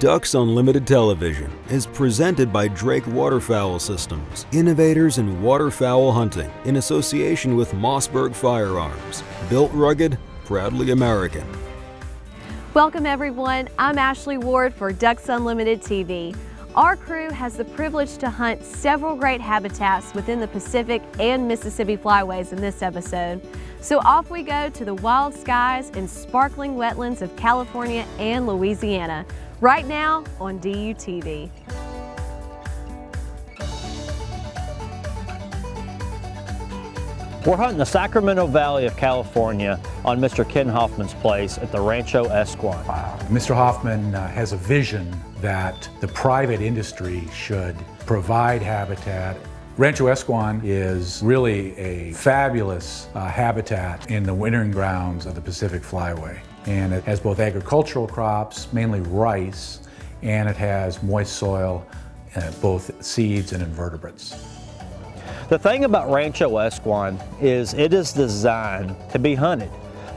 Ducks Unlimited Television is presented by Drake Waterfowl Systems, innovators in waterfowl hunting in association with Mossberg Firearms. Built rugged, proudly American. Welcome everyone, I'm Ashley Ward for Ducks Unlimited TV. Our crew has the privilege to hunt several great habitats within the Pacific and Mississippi Flyways in this episode. So off we go to the wild skies and sparkling wetlands of California and Louisiana, right now on DUTV. We're hunting the Sacramento Valley of California on Mr. Ken Hoffman's place at the Rancho S1. Wow. Mr. Hoffman has a vision that the private industry should provide habitat. Rancho S1 is really a fabulous habitat in the wintering grounds of the Pacific Flyway. And it has both agricultural crops, mainly rice, and it has moist soil, both seeds and invertebrates. The thing about Rancho S1 is it is designed to be hunted,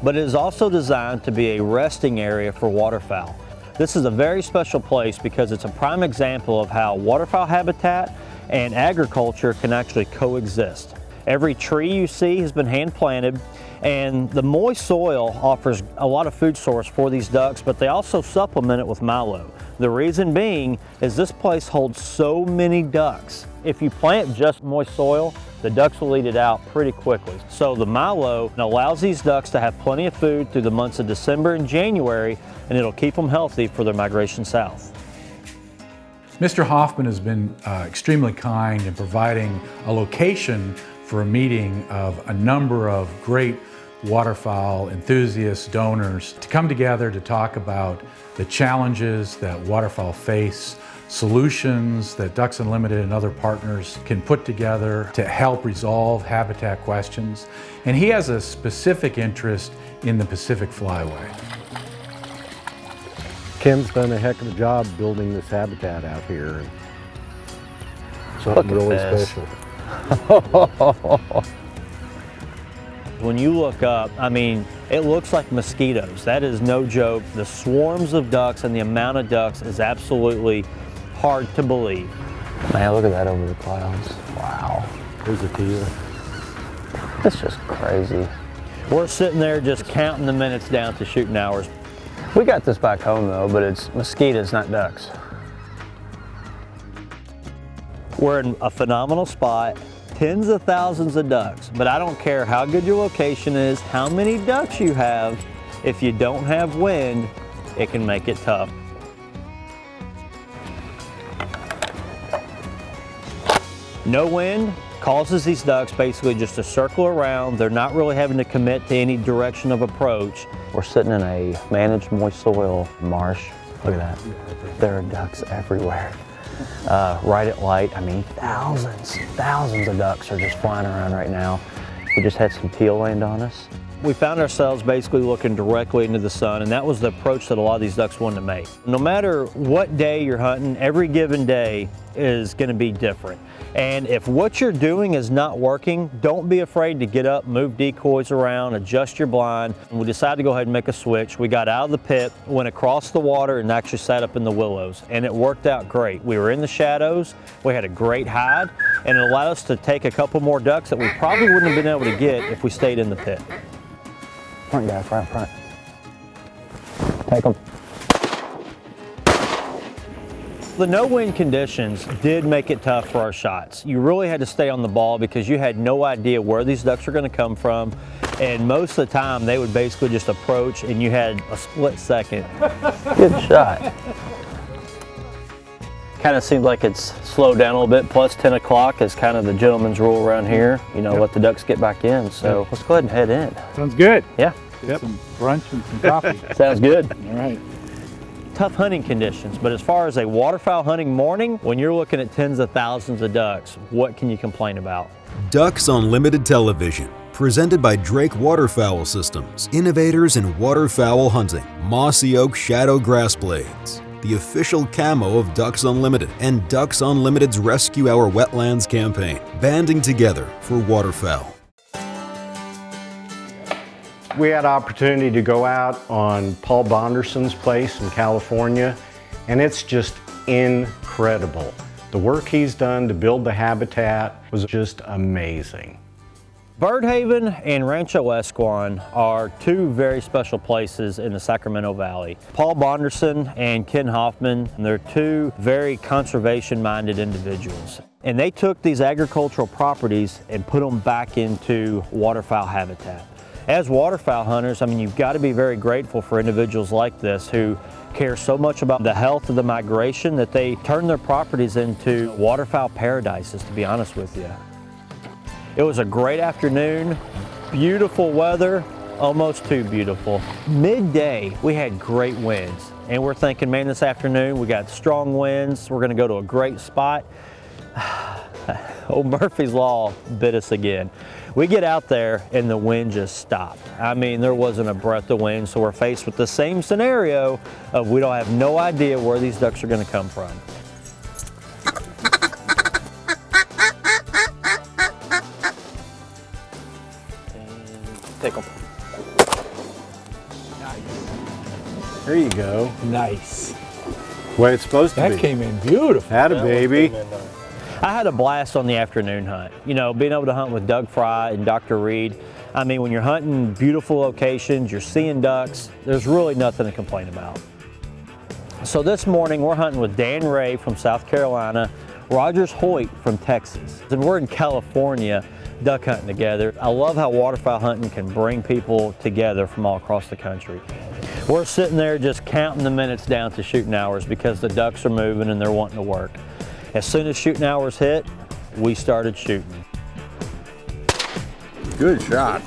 but it is also designed to be a resting area for waterfowl. This is a very special place because it's a prime example of how waterfowl habitat and agriculture can actually coexist. Every tree you see has been hand planted, and the moist soil offers a lot of food source for these ducks, but they also supplement it with mallow. The reason being is this place holds so many ducks. If you plant just moist soil, the ducks will eat it out pretty quickly. So the mallow allows these ducks to have plenty of food through the months of December and January, and it'll keep them healthy for their migration south. Mr. Hoffman has been extremely kind in providing a location for a meeting of a number of great waterfowl enthusiasts, donors, to come together to talk about the challenges that waterfowl face, solutions that Ducks Unlimited and other partners can put together to help resolve habitat questions. And he has a specific interest in the Pacific Flyway. Ken's done a heck of a job building this habitat out here. Something really special. When you look up, I mean, it looks like mosquitoes. That is no joke. The swarms of ducks and the amount of ducks is absolutely hard to believe. Man, look at that over the clouds. Wow. There's a Teal. That's just crazy. We're sitting there just counting the minutes down to shooting hours. We got this back home though, but it's mosquitoes, not ducks. We're in a phenomenal spot, tens of thousands of ducks, but I don't care how good your location is, how many ducks you have, if you don't have wind, it can make it tough. No wind causes these ducks basically just to circle around. They're not really having to commit to any direction of approach. We're sitting in a managed moist soil marsh. Look at that. There are ducks everywhere. Right at light, I mean, thousands of ducks are just flying around right now. We just had some teal land on us. We found ourselves basically looking directly into the sun, and that was the approach that a lot of these ducks wanted to make. No matter what day you're hunting, every given day is going to be different. And if what you're doing is not working, don't be afraid to get up, move decoys around, adjust your blind. And we decided to go ahead and make a switch. We got out of the pit, went across the water, and actually sat up in the willows. And it worked out great. We were in the shadows, we had a great hide, and it allowed us to take a couple more ducks that we probably wouldn't have been able to get if we stayed in the pit. Front guy, front. Take them. The no wind conditions did make it tough for our shots. You really had to stay on the ball because you had no idea where these ducks were going to come from. And most of the time they would basically just approach and you had a split second. Good shot. Kind of seems like it's slowed down a little bit. Plus 10 o'clock is kind of the gentleman's rule around here. You know, let the ducks get back in. So let's go ahead and head in. Sounds good. Yeah. Get some brunch and some coffee. Sounds good. All right. Tough hunting conditions, but as far as a waterfowl hunting morning, when you're looking at tens of thousands of ducks, what can you complain about? Ducks Unlimited Television, presented by Drake Waterfowl Systems, innovators in waterfowl hunting. Mossy Oak Shadow Grass Blades, the official camo of Ducks Unlimited, and Ducks Unlimited's Rescue Our Wetlands campaign, banding together for waterfowl. We had opportunity to go out on Paul Bonderson's place in California and it's just incredible. The work he's done to build the habitat was just amazing. Birdhaven and Rancho S1 are two very special places in the Sacramento Valley. Paul Bonderson and Ken Hoffman, they're two very conservation-minded individuals. And they took these agricultural properties and put them back into waterfowl habitat. As waterfowl hunters, I mean, you've got to be very grateful for individuals like this who care so much about the health of the migration that they turn their properties into waterfowl paradises, to be honest with you. It was a great afternoon, beautiful weather, almost too beautiful. Midday, we had great winds, and we're thinking, man, this afternoon we got strong winds, we're gonna go to a great spot. Old Murphy's Law bit us again. We get out there and the wind just stopped. I mean, there wasn't a breath of wind, so we're faced with the same scenario of we don't have no idea where these ducks are gonna come from. Take them. There you go. Nice. The way it's supposed to be. That came in beautiful. Had a baby. I had a blast on the afternoon hunt. You know, being able to hunt with Doug Fry and Dr. Reed. I mean, when you're hunting beautiful locations, you're seeing ducks, there's really nothing to complain about. So this morning we're hunting with Dan Ray from South Carolina, Rogers Hoyt from Texas. And we're in California duck hunting together. I love how waterfowl hunting can bring people together from all across the country. We're sitting there just counting the minutes down to shooting hours because the ducks are moving and they're wanting to work. As soon as shooting hours hit, we started shooting. Good shot.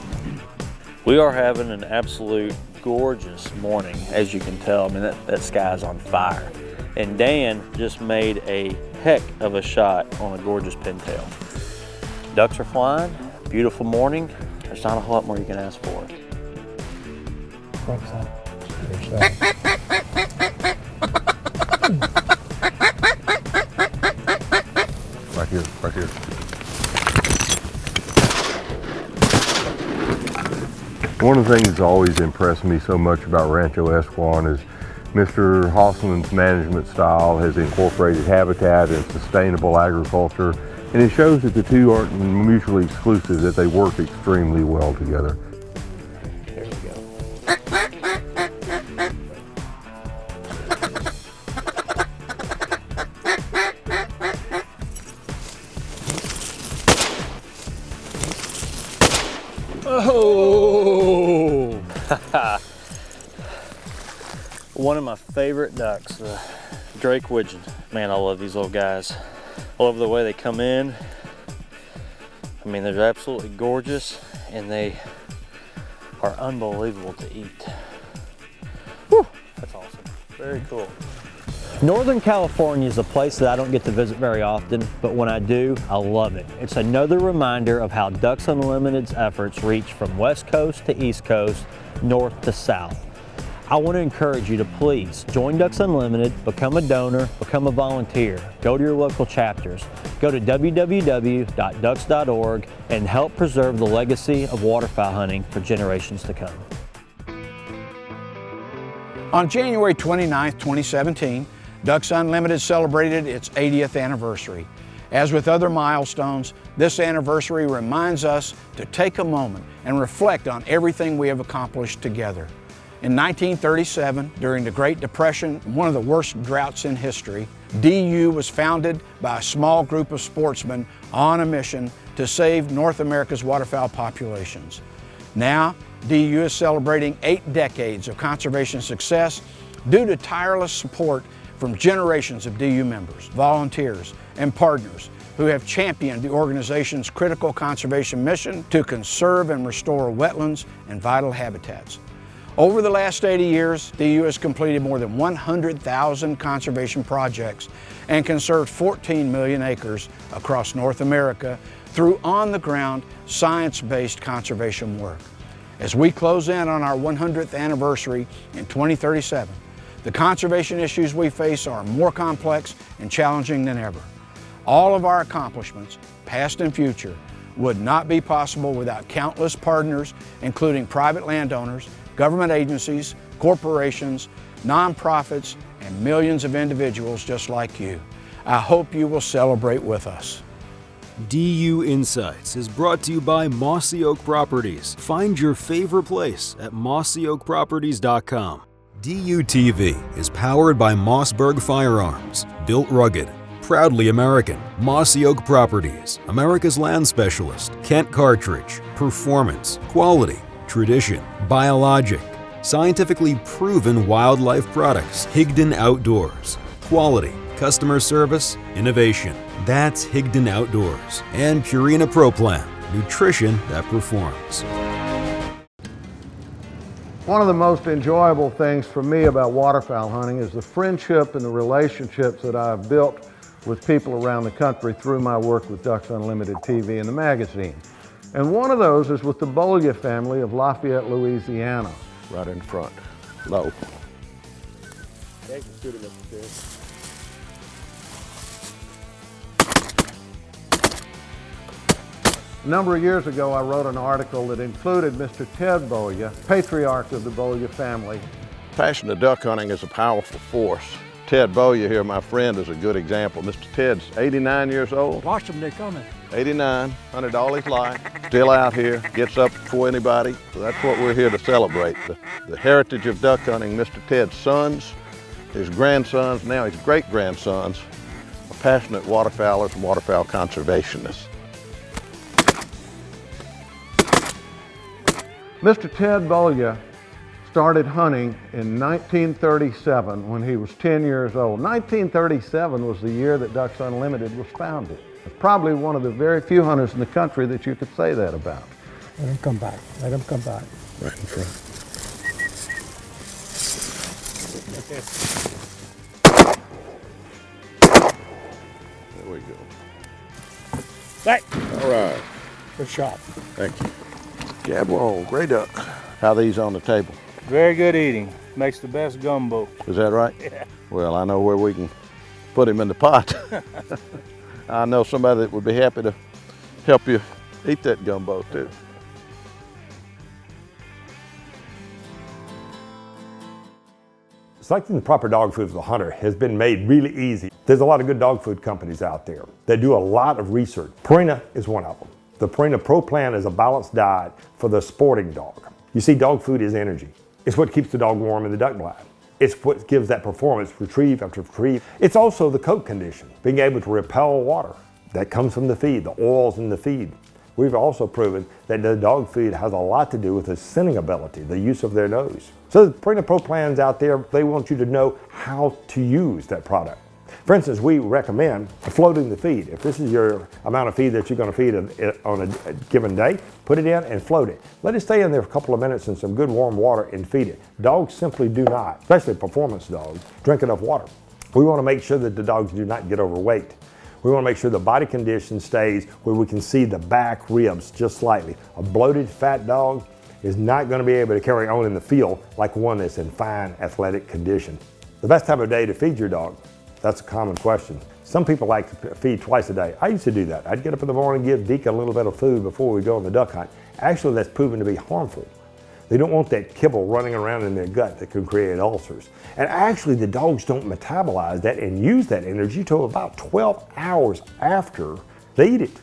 We are having an absolute gorgeous morning, as you can tell. I mean, that sky's on fire. And Dan just made a heck of a shot on a gorgeous pintail. Ducks are flying, beautiful morning. There's not a whole lot more you can ask for. Right here, right here. One of the things that's always impressed me so much about Rancho S1 is Mr. Hosselman's management style has incorporated habitat and sustainable agriculture, and it shows that the two aren't mutually exclusive, that they work extremely well together. There you go. Oh! One of my favorite ducks, the Drake Widgeon. Man, I love these little guys. I love the way they come in. I mean, they're absolutely gorgeous and they are unbelievable to eat. Whew, that's awesome. Very cool. Northern California is a place that I don't get to visit very often, but when I do, I love it. It's another reminder of how Ducks Unlimited's efforts reach from West Coast to East Coast, north to south. I want to encourage you to please join Ducks Unlimited, become a donor, become a volunteer, go to your local chapters, go to www.ducks.org and help preserve the legacy of waterfowl hunting for generations to come. On January 29, 2017, Ducks Unlimited celebrated its 80th anniversary. As with other milestones, this anniversary reminds us to take a moment and reflect on everything we have accomplished together. In 1937, during the Great Depression, one of the worst droughts in history, DU was founded by a small group of sportsmen on a mission to save North America's waterfowl populations. Now, DU is celebrating 8 decades of conservation success due to tireless support from generations of DU members, volunteers, and partners who have championed the organization's critical conservation mission to conserve and restore wetlands and vital habitats. Over the last 80 years, DU has completed more than 100,000 conservation projects and conserved 14 million acres across North America through on-the-ground, science-based conservation work. As we close in on our 100th anniversary in 2037, the conservation issues we face are more complex and challenging than ever. All of our accomplishments, past and future, would not be possible without countless partners, including private landowners, government agencies, corporations, nonprofits, and millions of individuals just like you. I hope you will celebrate with us. DU Insights is brought to you by Mossy Oak Properties. Find your favorite place at mossyoakproperties.com. DU TV is powered by Mossberg Firearms, built rugged, proudly American. Mossy Oak Properties, America's land specialist. Kent Cartridge, performance, quality, tradition, biologic, scientifically proven wildlife products. Higdon Outdoors, quality, customer service, innovation. That's Higdon Outdoors. And Purina Pro Plan, nutrition that performs. One of the most enjoyable things for me about waterfowl hunting is the friendship and the relationships that I've built with people around the country through my work with Ducks Unlimited TV and the magazine. And one of those is with the Bowyer family of Lafayette, Louisiana. Right in front. Low. A number of years ago, I wrote an article that included Mr. Ted Bowyer, patriarch of the Bowyer family. Passion of duck hunting is a powerful force. Ted Bowyer here, my friend, is a good example. Mr. Ted's 89 years old. Watch them, they're coming. 89, hunted all his life, still out here, gets up before anybody. So that's what we're here to celebrate. The heritage of duck hunting. Mr. Ted's sons, his grandsons, now his great-grandsons, are passionate waterfowlers and waterfowl conservationists. Mr. Ted Bowyer started hunting in 1937 when he was 10 years old. 1937 was the year that Ducks Unlimited was founded. Probably one of the very few hunters in the country that you could say that about. Let him come back. Let him come back. Right in front. There we go. Hey. All right. Good shot. Thank you. Gab on, gray duck. How are these on the table? Very good eating. Makes the best gumbo. Is that right? Yeah. Well, I know where we can put him in the pot. I know somebody that would be happy to help you eat that gumbo too. Selecting the proper dog food for the hunter has been made really easy. There's a lot of good dog food companies out there that do a lot of research. Purina is one of them. The Purina Pro Plan is a balanced diet for the sporting dog. You see, dog food is energy. It's what keeps the dog warm in the duck blind. It's what gives that performance retrieve after retrieve. It's also the coat condition, being able to repel water. That comes from the feed, the oils in the feed. We've also proven that the dog food has a lot to do with the scenting ability, the use of their nose. So the Purina Pro Plans out there, they want you to know how to use that product. For instance, we recommend floating the feed. If this is your amount of feed that you're going to feed on a given day, put it in and float it. Let it stay in there for a couple of minutes in some good warm water and feed it. Dogs simply do not, especially performance dogs, drink enough water. We want to make sure that the dogs do not get overweight. We want to make sure the body condition stays where we can see the back ribs just slightly. A bloated, fat dog is not going to be able to carry on in the field like one that's in fine athletic condition. The best time of day to feed your dog? That's a common question. Some people like to feed twice a day. I used to do that. I'd get up in the morning, give Deke a little bit of food before we go on the duck hunt. Actually, that's proven to be harmful. They don't want that kibble running around in their gut that can create ulcers. And actually, the dogs don't metabolize that and use that energy till about 12 hours after they eat it.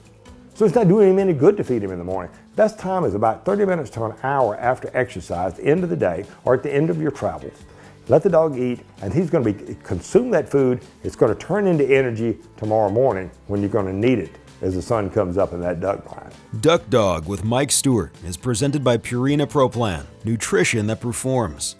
So it's not doing them any good to feed them in the morning. Best time is about 30 minutes to an hour after exercise, the end of the day, or at the end of your travels. Let the dog eat, and he's going to consume that food. It's going to turn into energy tomorrow morning when you're going to need it as the sun comes up in that duck blind. Duck Dog with Mike Stewart is presented by Purina Pro Plan, nutrition that performs.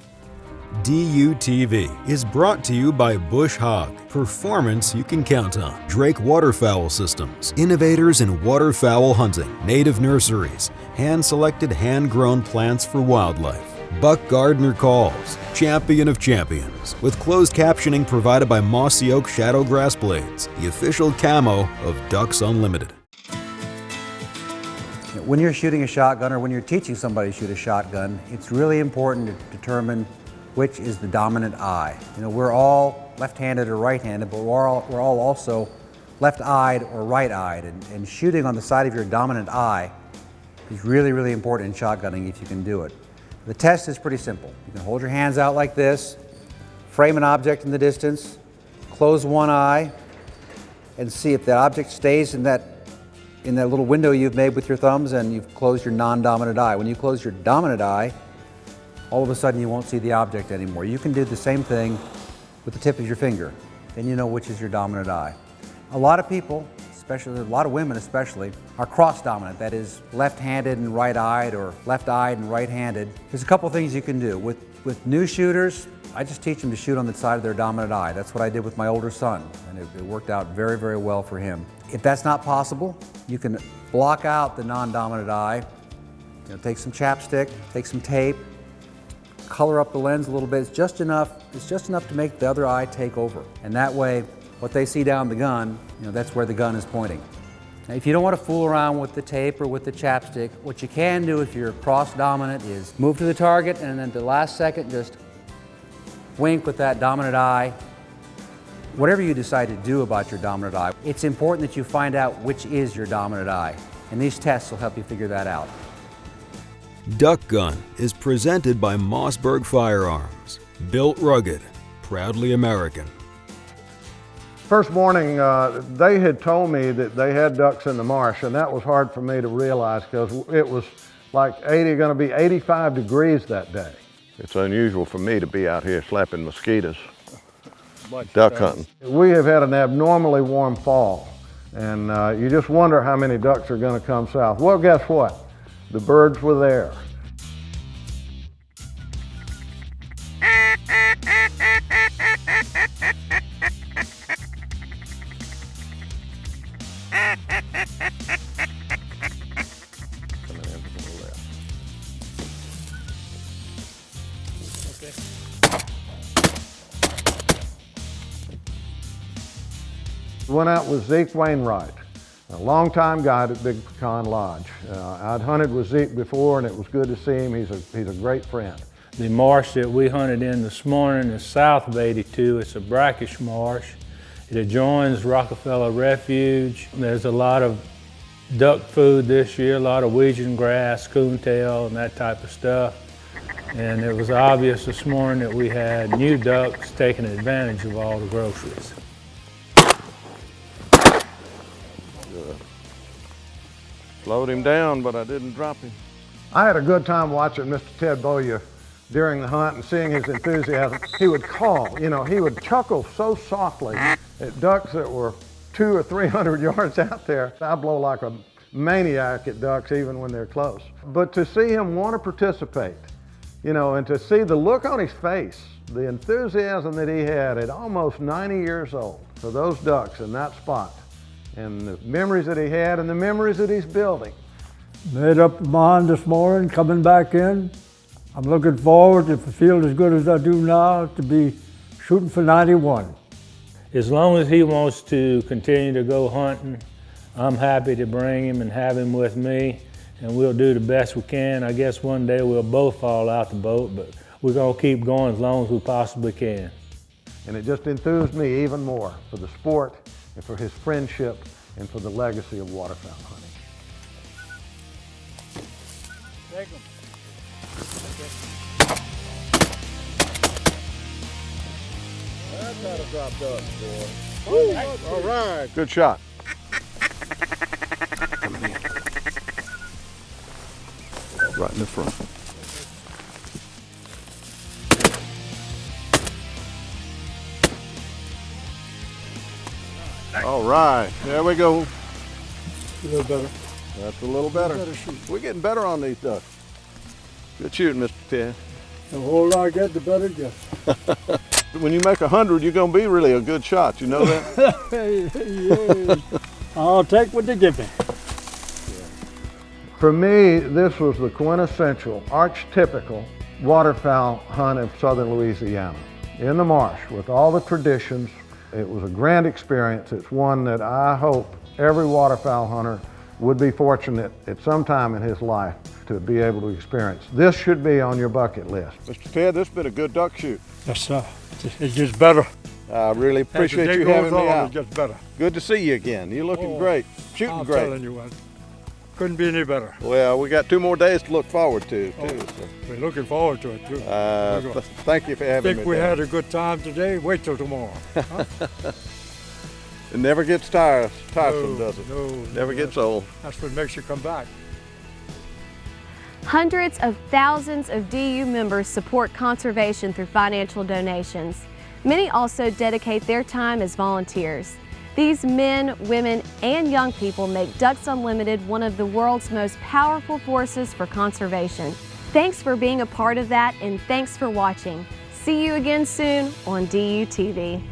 DUTV is brought to you by Bush Hog, performance you can count on. Drake Waterfowl Systems, innovators in waterfowl hunting, native nurseries, hand-selected, hand-grown plants for wildlife. Buck Gardner Calls, champion of champions, with closed captioning provided by Mossy Oak Shadow Grass Blades, the official camo of Ducks Unlimited. When you're shooting a shotgun or when you're teaching somebody to shoot a shotgun, it's really important to determine which is the dominant eye. You know, we're all left-handed or right-handed, but we're all also left-eyed or right-eyed, and shooting on the side of your dominant eye is really, really important in shotgunning if you can do it. The test is pretty simple. You can hold your hands out like this, frame an object in the distance, close one eye, and see if that object stays in that little window you've made with your thumbs, and you've closed your non-dominant eye. When you close your dominant eye, all of a sudden you won't see the object anymore. You can do the same thing with the tip of your finger. Then you know which is your dominant eye. A lot of people, especially a lot of women especially, are cross-dominant. That is left-handed and right-eyed, or left-eyed and right-handed. There's a couple things you can do. With new shooters, I just teach them to shoot on the side of their dominant eye. That's what I did with my older son, and it worked out very, very well for him. If that's not possible, you can block out the non-dominant eye. Take some chapstick, take some tape, color up the lens a little bit. It's just enough to make the other eye take over. And that way, what they see down the gun, that's where the gun is pointing. Now, if you don't want to fool around with the tape or with the chapstick, what you can do if you're cross-dominant is move to the target, and then at the last second, just wink with that dominant eye. Whatever you decide to do about your dominant eye, it's important that you find out which is your dominant eye. And these tests will help you figure that out. Duck Gun is presented by Mossberg Firearms. Built rugged, proudly American. First morning, they had told me that they had ducks in the marsh, and that was hard for me to realize because it was like going to be 85 degrees that day. It's unusual for me to be out here slapping mosquitoes, duck hunting. We have had an abnormally warm fall, and you just wonder how many ducks are going to come south. Well, guess what? The birds were there. Went out with Zeke Wainwright, a longtime guide at Big Pecan Lodge. I'd hunted with Zeke before, and it was good to see him. He's a great friend. The marsh that we hunted in this morning is south of 82. It's a brackish marsh. It adjoins Rockefeller Refuge. There's a lot of duck food this year, a lot of Weegian grass, coontail, and that type of stuff. And it was obvious this morning that we had new ducks taking advantage of all the groceries. Slowed him down, but I didn't drop him. I had a good time watching Mr. Ted Bowyer during the hunt and seeing his enthusiasm. He would call, he would chuckle so softly at ducks that were 200 or 300 yards out there. I blow like a maniac at ducks even when they're close. But to see him want to participate, and to see the look on his face, the enthusiasm that he had at almost 90 years old for those ducks in that spot, and the memories that he had and the memories that he's building. Made up my mind this morning, coming back in. I'm looking forward, if I feel as good as I do now, to be shooting for 91. As long as he wants to continue to go hunting, I'm happy to bring him and have him with me, and we'll do the best we can. I guess one day we'll both fall out the boat, but we're gonna keep going as long as we possibly can. And it just enthused me even more for the sport and for his friendship and for the legacy of waterfowl hunting. Take him. That's how to drop ducks, boy. Woo. All right, good shot. Right in the front. All right, there we go. A little better. That's a little better. We're getting better on these ducks. Good shooting, Mr. Ted. The whole lot I get, the better it gets. When you make 100, you're going to be really a good shot. You know that? Yeah. I'll take what they give me. For me, this was the quintessential, archetypical waterfowl hunt of southern Louisiana. In the marsh, with all the traditions. It was a grand experience. It's one that I hope every waterfowl hunter would be fortunate at some time in his life to be able to experience. This should be on your bucket list. Mr. Ted, this has been a good duck shoot. Yes, sir. It gets better. I really appreciate you having me out. It gets better. Good to see you again. You're looking great. Shooting I'm great. telling you what. Couldn't be any better. Well, we got 2 more days to look forward to, too. So. We're looking forward to it, too. Thank you for having me. I think we had a good time today. Wait till tomorrow. Huh? It never gets tiresome, does it? No. Never gets old. That's what makes you come back. Hundreds of thousands of DU members support conservation through financial donations. Many also dedicate their time as volunteers. These men, women, and young people make Ducks Unlimited one of the world's most powerful forces for conservation. Thanks for being a part of that, and thanks for watching. See you again soon on DU TV.